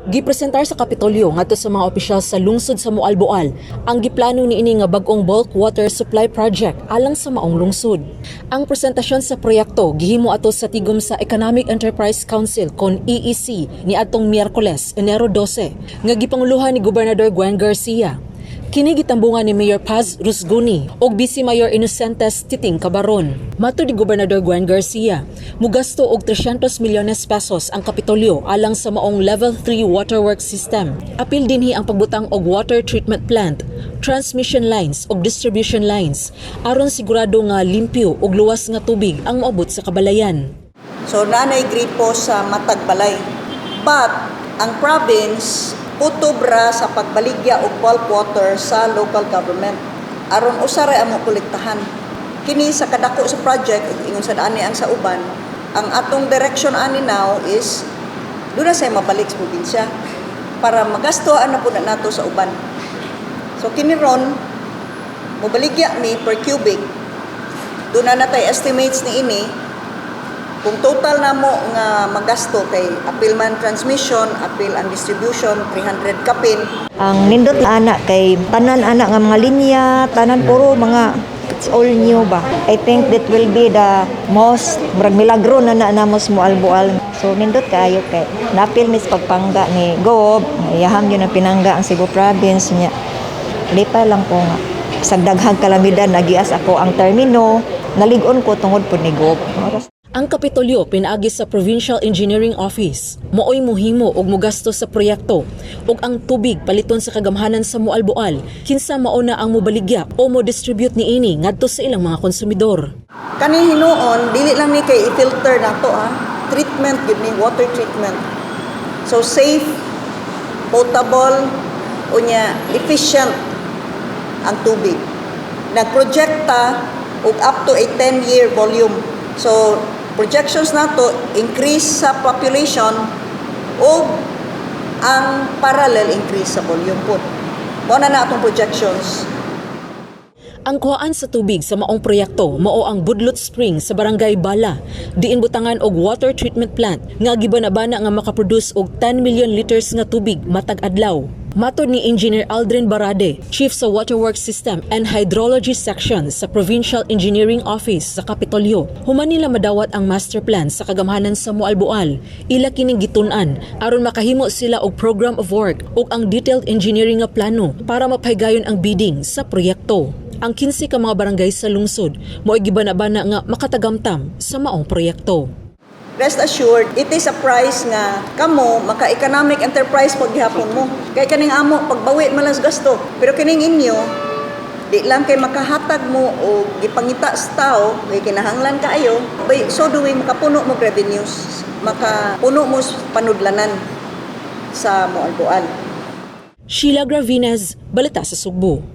Gipresentar sa Kapitolyo ngadto sa mga opisyal sa lungsod sa Mualboal ang giplano niini nga bag-ong bulk water supply project alang sa maong lungsod. Ang presentasyon sa proyekto gihimo ato sa tigom sa Economic Enterprise Council kon EEC niadtong Miyerkules, Enero 12 nga gipanguluhan ni Gobernador Gwen Garcia. Kini gitambungan ni Mayor Paz Rusguni ug Vice Mayor Inocentes Titing Cabaron. Matud ni Gobernador Gwen Garcia, mugasto og 300 milyones pesos ang Kapitolyo alang sa maong Level 3 waterworks system. Apil dinhi ang pagbutang og water treatment plant, transmission lines ug distribution lines aron sigurado nga limpyo ug luwas nga tubig ang moabot sa kabalayan. So nanay gripo sa matag balay. But ang province putubra sa pagbaligya og bulk water sa local government aron usara amo kolektahan. Kini sa kadako sa project ug ingon sa ani ang sa uban, ang atong direction ani now is doon na say mabalik sa probinsya para magastoan na po na nato sa uban. So kini ron mobaligya mi per cubic. Doon na natay estimates ni ini kung total na mo nga magasto kay apil man transmission, apil ang distribution, 300 kapin. Ang nindot na anak kay tanan anak nga mga linya, tanan puro mga it's all new ba. I think that will be the most murag milagro na naamos mo albual. So nindot kayo kay napil mis pagpangga ni Gob, iyaham yun ang pinangga ang Cebu province niya. Lipay lang ko nga. Sa daghang kalamidad nagias ako ang termino, naligon ko tungod po ni Gob. Ang Kapitolyo pinaagi sa Provincial Engineering Office. Mooy muhimo og mogasto sa proyekto ug ang tubig paliton sa kagamhanan sa Mualboal kinsa mao na ang mobaligya o mo distribute niini ngadto sa ilang mga konsumidor. Kani hinuon dili lang ni kay i-filter nato treatment gid ni water treatment. So safe, potable, unya efficient ang tubig. Nagprojekta og up to a 10-year volume. So projections nato increase sa population o ang parallel increase sa volume po. Mao na atong projections. Ang kuhaan sa tubig sa maong proyekto mao ang Budlot Spring sa Barangay Bala, diin butangan og water treatment plant nga gibanabana nga makaproduce og 10 million liters nga tubig matag adlaw. Matod ni Engineer Aldrin Barade, Chief sa Waterworks System and Hydrology Section sa Provincial Engineering Office sa Kapitolyo, human nila madawat ang master plan sa kagamhanan sa Mualboal. Ila kining gitun-an aron makahimo sila og program of work ug ang detailed engineering nga plano para mapahigayon ang bidding sa proyekto. Ang 15 ka mga barangay sa lungsod mo'y gibanabana nga makatagamtam sa maong proyekto. Rest assured, it is a price nga kamo maka-economic enterprise paghihapon mo. Kay kaning amo pagbawi malas gasto. Pero kining inyo di lang kay makahatag mo o gipangita sa tao, kay kinahanglan kaayo, so doing makapuno mo revenues, makapuno mo panudlanan sa Mualboal. Sheila Gravinez, Balita sa Sugbo.